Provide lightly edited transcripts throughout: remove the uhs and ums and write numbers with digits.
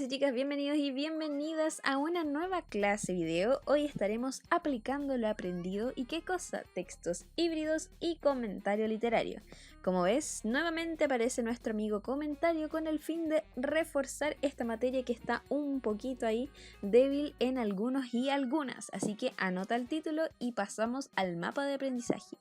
chicas, bienvenidos y bienvenidas a una nueva clase video. Hoy estaremos aplicando lo aprendido y qué cosa, textos híbridos y comentario literario. Como ves, nuevamente aparece nuestro amigo comentario con el fin de reforzar esta materia que está un poquito ahí débil en algunos y algunas. Así que anota el título y pasamos al mapa de aprendizaje.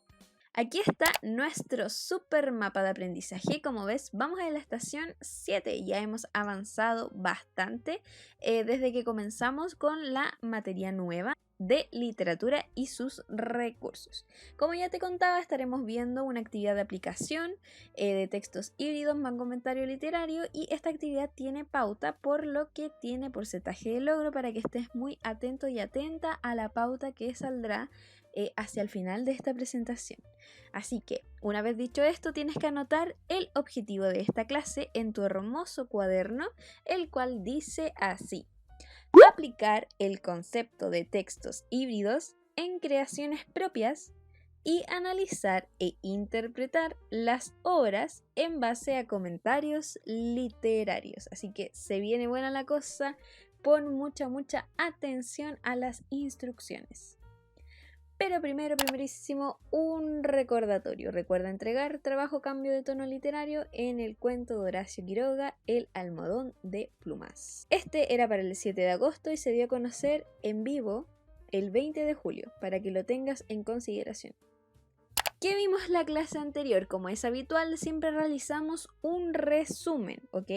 Aquí está nuestro super mapa de aprendizaje. Como ves, vamos a la estación 7. Ya hemos avanzado bastante desde que comenzamos con la materia nueva de literatura y sus recursos. Como ya te contaba, estaremos viendo una actividad de aplicación de textos híbridos más comentario literario, y esta actividad tiene pauta, por lo que tiene porcentaje de logro para que estés muy atento y atenta a la pauta que saldrá hacia el final de esta presentación. Así que, una vez dicho esto, tienes que anotar el objetivo de esta clase en tu hermoso cuaderno, el cual dice así: aplicar el concepto de textos híbridos en creaciones propias y analizar e interpretar las obras en base a comentarios literarios. Así que se viene buena la cosa, pon mucha atención a las instrucciones. Pero primerísimo, un recordatorio. Recuerda entregar trabajo cambio de tono literario en el cuento de Horacio Quiroga, El almohadón de plumas. Este era para el 7 de agosto y se dio a conocer en vivo el 20 de julio, para que lo tengas en consideración. ¿Qué vimos la clase anterior? Como es habitual, siempre realizamos un resumen, ¿ok?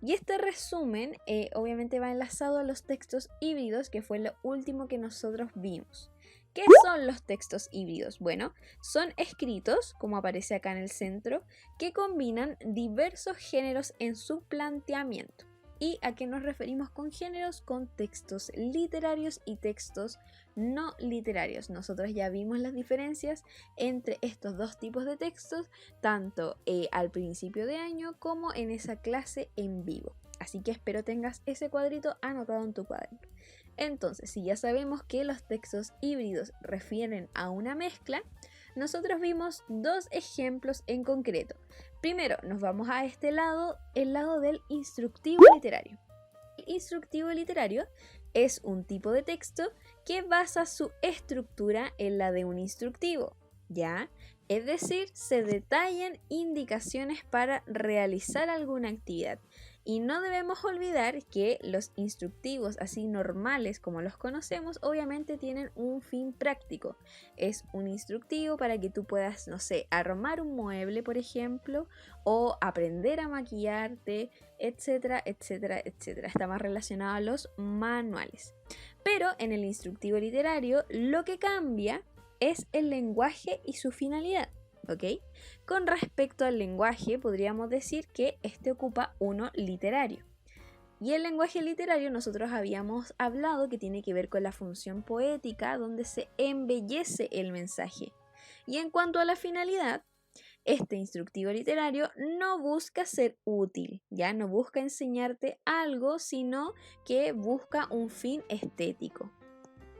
Y este resumen obviamente va enlazado a los textos híbridos, que fue lo último que nosotros vimos. ¿Qué son los textos híbridos? Bueno, son escritos, como aparece acá en el centro, que combinan diversos géneros en su planteamiento. ¿Y a qué nos referimos con géneros? Con textos literarios y textos no literarios. Nosotros ya vimos las diferencias entre estos dos tipos de textos, tanto al principio de año como en esa clase en vivo. Así que espero tengas ese cuadrito anotado en tu cuaderno. Entonces, si ya sabemos que los textos híbridos refieren a una mezcla, nosotros vimos dos ejemplos en concreto. Primero, nos vamos a este lado, el lado del instructivo literario. El instructivo literario es un tipo de texto que basa su estructura en la de un instructivo, ¿ya? Es decir, se detallan indicaciones para realizar alguna actividad. Y no debemos olvidar que los instructivos así normales como los conocemos obviamente tienen un fin práctico. Es un instructivo para que tú puedas, no sé, armar un mueble, por ejemplo, o aprender a maquillarte, etcétera, etcétera, etcétera. Está más relacionado a los manuales. Pero en el instructivo literario lo que cambia es el lenguaje y su finalidad. ¿Ok? Con respecto al lenguaje, podríamos decir que este ocupa uno literario. Y el lenguaje literario nosotros habíamos hablado que tiene que ver con la función poética, donde se embellece el mensaje. Y en cuanto a la finalidad, este instructivo literario no busca ser útil, ya no busca enseñarte algo, sino que busca un fin estético.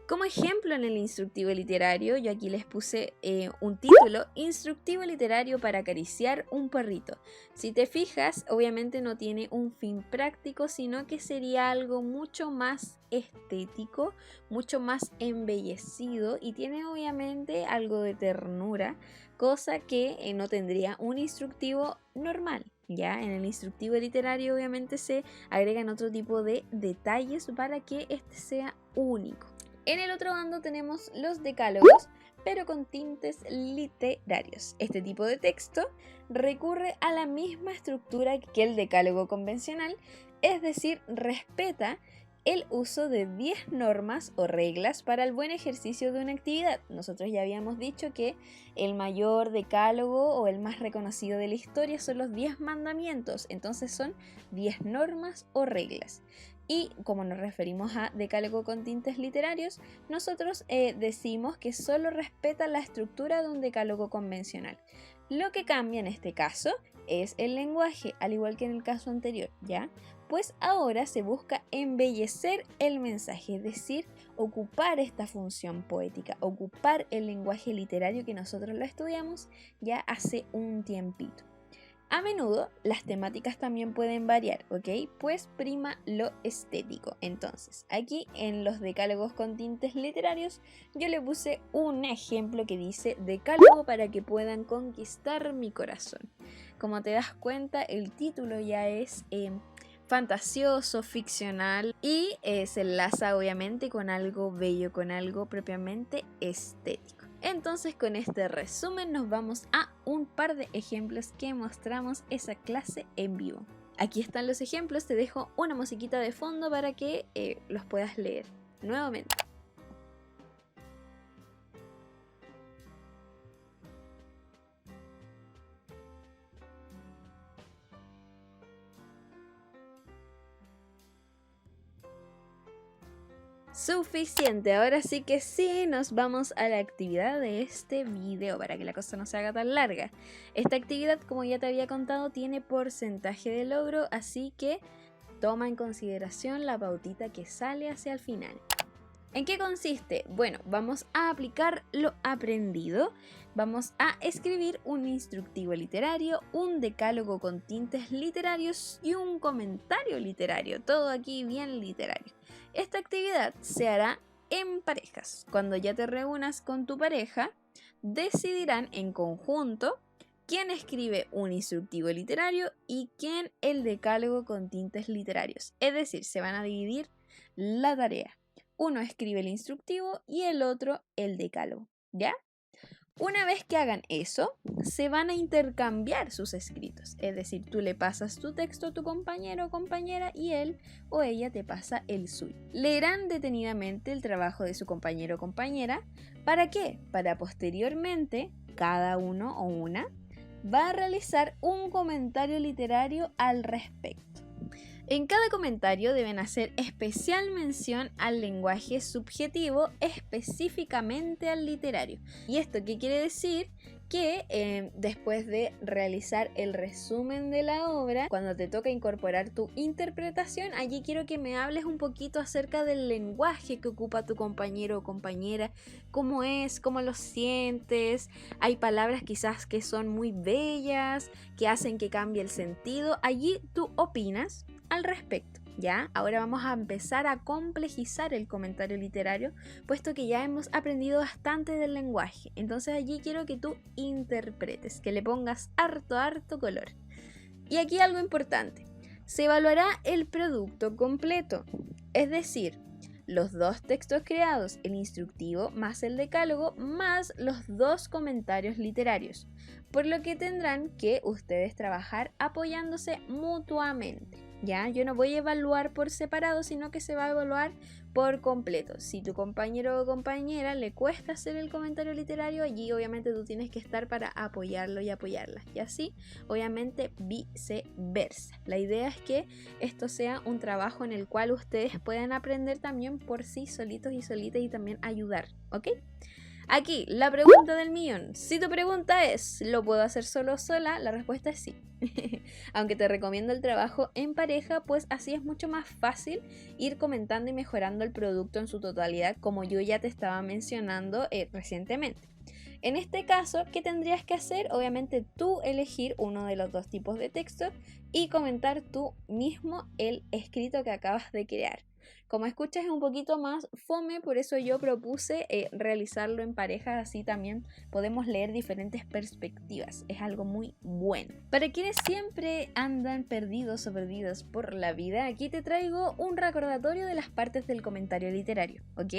Como ejemplo, en el instructivo literario, yo aquí les puse un título: Instructivo literario para acariciar un perrito. Si te fijas, obviamente no tiene un fin práctico, sino que sería algo mucho más estético, mucho más embellecido, y tiene obviamente algo de ternura, cosa que no tendría un instructivo normal. Ya en el instructivo literario obviamente se agregan otro tipo de detalles para que este sea único. En el otro bando tenemos los decálogos, pero con tintes literarios. Este tipo de texto recurre a la misma estructura que el decálogo convencional, es decir, respeta el uso de 10 normas o reglas para el buen ejercicio de una actividad. Nosotros ya habíamos dicho que el mayor decálogo o el más reconocido de la historia son los 10 mandamientos, entonces son 10 normas o reglas. Y como nos referimos a decálogo con tintes literarios, nosotros decimos que solo respeta la estructura de un decálogo convencional. Lo que cambia en este caso es el lenguaje, al igual que en el caso anterior, ¿ya? Pues ahora se busca embellecer el mensaje, es decir, ocupar esta función poética, ocupar el lenguaje literario que nosotros lo estudiamos ya hace un tiempito. A menudo las temáticas también pueden variar, ¿ok? Pues prima lo estético. Entonces, aquí en los decálogos con tintes literarios, yo le puse un ejemplo que dice decálogo para que puedan conquistar mi corazón. Como te das cuenta, el título ya es fantasioso, ficcional y se enlaza obviamente con algo bello, con algo propiamente estético. Entonces con este resumen nos vamos a un par de ejemplos que mostramos esa clase en vivo. Aquí están los ejemplos, te dejo una musiquita de fondo para que los puedas leer nuevamente. Suficiente, ahora sí que sí, nos vamos a la actividad de este video para que la cosa no se haga tan larga. Esta actividad, como ya te había contado, tiene porcentaje de logro, así que toma en consideración la pautita que sale hacia el final. ¿En qué consiste? Bueno, vamos a aplicar lo aprendido. Vamos a escribir un instructivo literario, un decálogo con tintes literarios y un comentario literario. Todo aquí bien literario. Esta actividad se hará en parejas. Cuando ya te reúnas con tu pareja, decidirán en conjunto quién escribe un instructivo literario y quién el decálogo con tintes literarios. Es decir, se van a dividir la tarea. Uno escribe el instructivo y el otro el decálogo, ¿ya? Una vez que hagan eso, se van a intercambiar sus escritos. Es decir, tú le pasas tu texto a tu compañero o compañera y él o ella te pasa el suyo. Leerán detenidamente el trabajo de su compañero o compañera. ¿Para qué? Para posteriormente, cada uno o una va a realizar un comentario literario al respecto. En cada comentario deben hacer especial mención al lenguaje subjetivo, específicamente al literario. ¿Y esto qué quiere decir? Que después de realizar el resumen de la obra, cuando te toca incorporar tu interpretación, allí quiero que me hables un poquito acerca del lenguaje que ocupa tu compañero o compañera, cómo es, cómo lo sientes. Hay palabras quizás que son muy bellas, que hacen que cambie el sentido. Allí tú opinas al respecto, ¿ya? Ahora vamos a empezar a complejizar el comentario literario, puesto que ya hemos aprendido bastante del lenguaje. Entonces allí quiero que tú interpretes, que le pongas harto color. Y aquí algo importante, se evaluará el producto completo, es decir, los dos textos creados, el instructivo más el decálogo, más los dos comentarios literarios, por lo que tendrán que ustedes trabajar apoyándose mutuamente. ¿Ya? Yo no voy a evaluar por separado, sino que se va a evaluar por completo. Si tu compañero o compañera le cuesta hacer el comentario literario, allí obviamente tú tienes que estar para apoyarlo y apoyarla. Y así, obviamente, viceversa. La idea es que esto sea un trabajo en el cual ustedes puedan aprender también por sí solitos y solitas y también ayudar, ¿ok? Aquí, la pregunta del millón. Si tu pregunta es, ¿lo puedo hacer solo o sola? La respuesta es sí. Aunque te recomiendo el trabajo en pareja, pues así es mucho más fácil ir comentando y mejorando el producto en su totalidad, como yo ya te estaba mencionando recientemente. En este caso, ¿qué tendrías que hacer? Obviamente tú elegir uno de los dos tipos de texto y comentar tú mismo el escrito que acabas de crear. Como escuchas es un poquito más fome, por eso yo propuse realizarlo en pareja, así también podemos leer diferentes perspectivas, es algo muy bueno. Para quienes siempre andan perdidos o perdidas por la vida, aquí te traigo un recordatorio de las partes del comentario literario, ¿ok?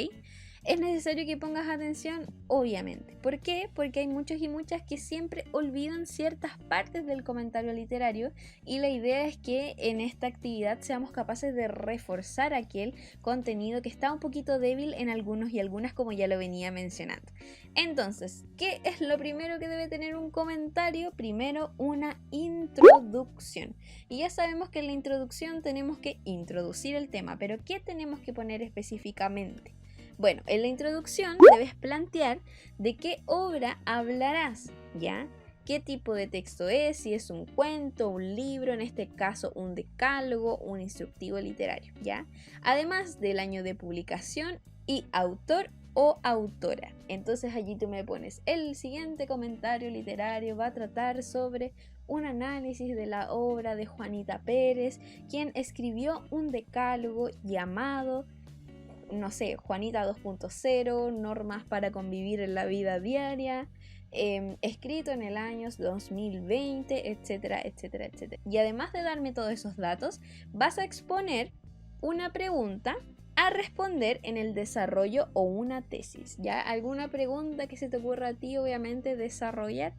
Es necesario que pongas atención, obviamente. ¿Por qué? Porque hay muchos y muchas que siempre olvidan ciertas partes del comentario literario y la idea es que en esta actividad seamos capaces de reforzar aquel contenido que está un poquito débil en algunos y algunas, como ya lo venía mencionando. Entonces, ¿qué es lo primero que debe tener un comentario? Primero, una introducción. Y ya sabemos que en la introducción tenemos que introducir el tema, pero ¿qué tenemos que poner específicamente? Bueno, en la introducción debes plantear de qué obra hablarás, ¿ya? ¿Qué tipo de texto es? Si es un cuento, un libro, en este caso un decálogo, un instructivo literario, ¿ya? Además del año de publicación y autor o autora. Entonces allí tú me pones, el siguiente comentario literario va a tratar sobre un análisis de la obra de Juanita Pérez, quien escribió un decálogo llamado, no sé, Juanita 2.0, normas para convivir en la vida diaria, escrito en el año 2020, etcétera, etcétera, etcétera. Y además de darme todos esos datos, vas a exponer una pregunta a responder en el desarrollo o una tesis, ¿ya? Alguna pregunta que se te ocurra a ti, obviamente, desarrollar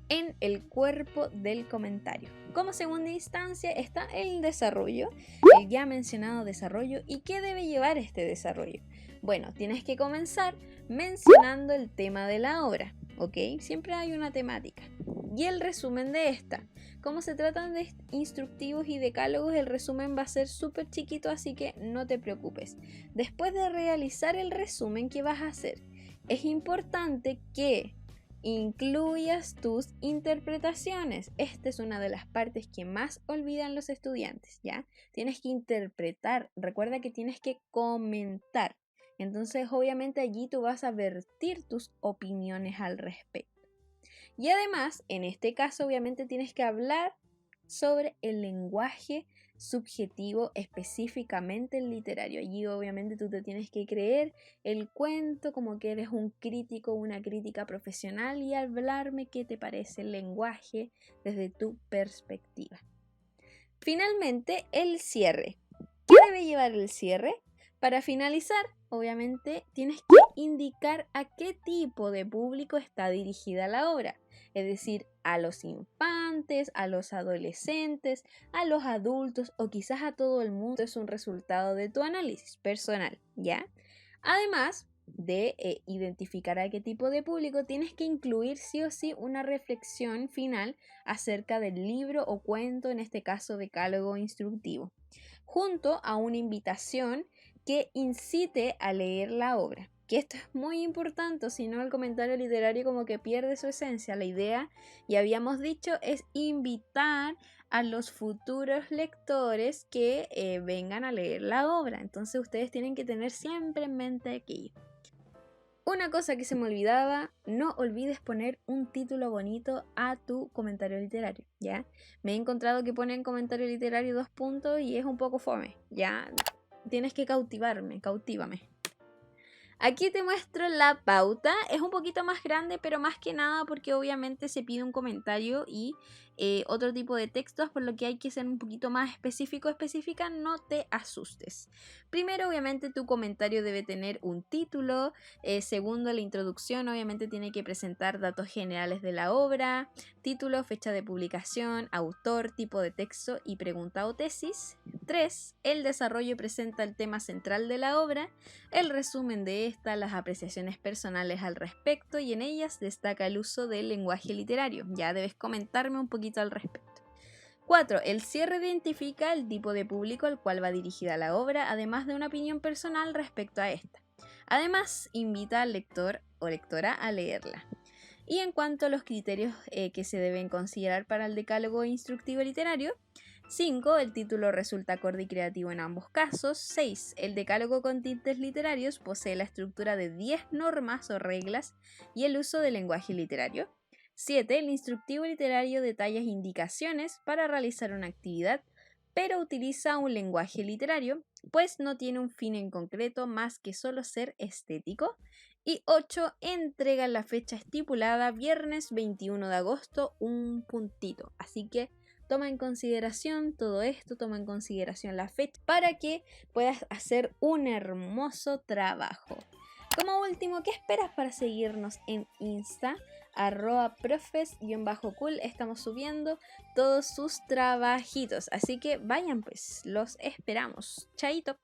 en el cuerpo del comentario. Como segunda instancia está el desarrollo, el ya mencionado desarrollo. ¿Y qué debe llevar este desarrollo? Bueno, tienes que comenzar mencionando el tema de la obra, ¿ok? Siempre hay una temática. Y el resumen de esta. Como se tratan de instructivos y decálogos, el resumen va a ser súper chiquito, así que no te preocupes. Después de realizar el resumen, ¿qué vas a hacer? Es importante que incluyas tus interpretaciones. Esta es una de las partes que más olvidan los estudiantes, ¿ya? Tienes que interpretar, recuerda que tienes que comentar. Entonces, obviamente allí tú vas a vertir tus opiniones al respecto. Y además, en este caso, obviamente tienes que hablar sobre el lenguaje subjetivo, específicamente el literario. Allí obviamente tú te tienes que creer el cuento como que eres un crítico, una crítica profesional, y hablarme qué te parece el lenguaje desde tu perspectiva. Finalmente, el cierre. ¿Qué debe llevar el cierre? Para finalizar, obviamente tienes que indicar a qué tipo de público está dirigida la obra. Es decir, a los infantes, a los adolescentes, a los adultos o quizás a todo el mundo. Es un resultado de tu análisis personal, ¿ya? Además de identificar a qué tipo de público, tienes que incluir sí o sí una reflexión final acerca del libro o cuento, en este caso decálogo instructivo, junto a una invitación que incite a leer la obra. Que esto es muy importante, si no el comentario literario como que pierde su esencia. La idea, ya habíamos dicho, es invitar a los futuros lectores que vengan a leer la obra. Entonces ustedes tienen que tener siempre en mente aquello. Una cosa que se me olvidaba, no olvides poner un título bonito a tu comentario literario, ¿ya? Me he encontrado que ponen comentario literario 2 puntos y es un poco fome, ¿ya? Tienes que cautivárame, cautivame. Aquí te muestro la pauta, es un poquito más grande, pero más que nada porque obviamente se pide un comentario y otro tipo de textos, por lo que hay que ser un poquito más específica, no te asustes. Primero, obviamente, tu comentario debe tener un título. Segundo, la introducción obviamente tiene que presentar datos generales de la obra, título, fecha de publicación, autor, tipo de texto y pregunta o tesis. 3. El desarrollo presenta el tema central de la obra, el resumen de esta, las apreciaciones personales al respecto, y en ellas destaca el uso del lenguaje literario. Ya debes comentarme un poquito al respecto. 4. El cierre identifica el tipo de público al cual va dirigida la obra, además de una opinión personal respecto a esta. Además, invita al lector o lectora a leerla. Y en cuanto a los criterios que se deben considerar para el decálogo instructivo literario: 5. El título resulta acorde y creativo en ambos casos. 6. El decálogo con tintes literarios posee la estructura de 10 normas o reglas y el uso del lenguaje literario. 7. El instructivo literario detalla indicaciones para realizar una actividad, pero utiliza un lenguaje literario, pues no tiene un fin en concreto más que solo ser estético. Y 8. Entrega la fecha estipulada, viernes 21 de agosto, un puntito. Así que toma en consideración todo esto, toma en consideración la fecha para que puedas hacer un hermoso trabajo. Como último, ¿qué esperas para seguirnos en Insta? @profes_cool. Estamos subiendo todos sus trabajitos, así que vayan pues, los esperamos. Chaito.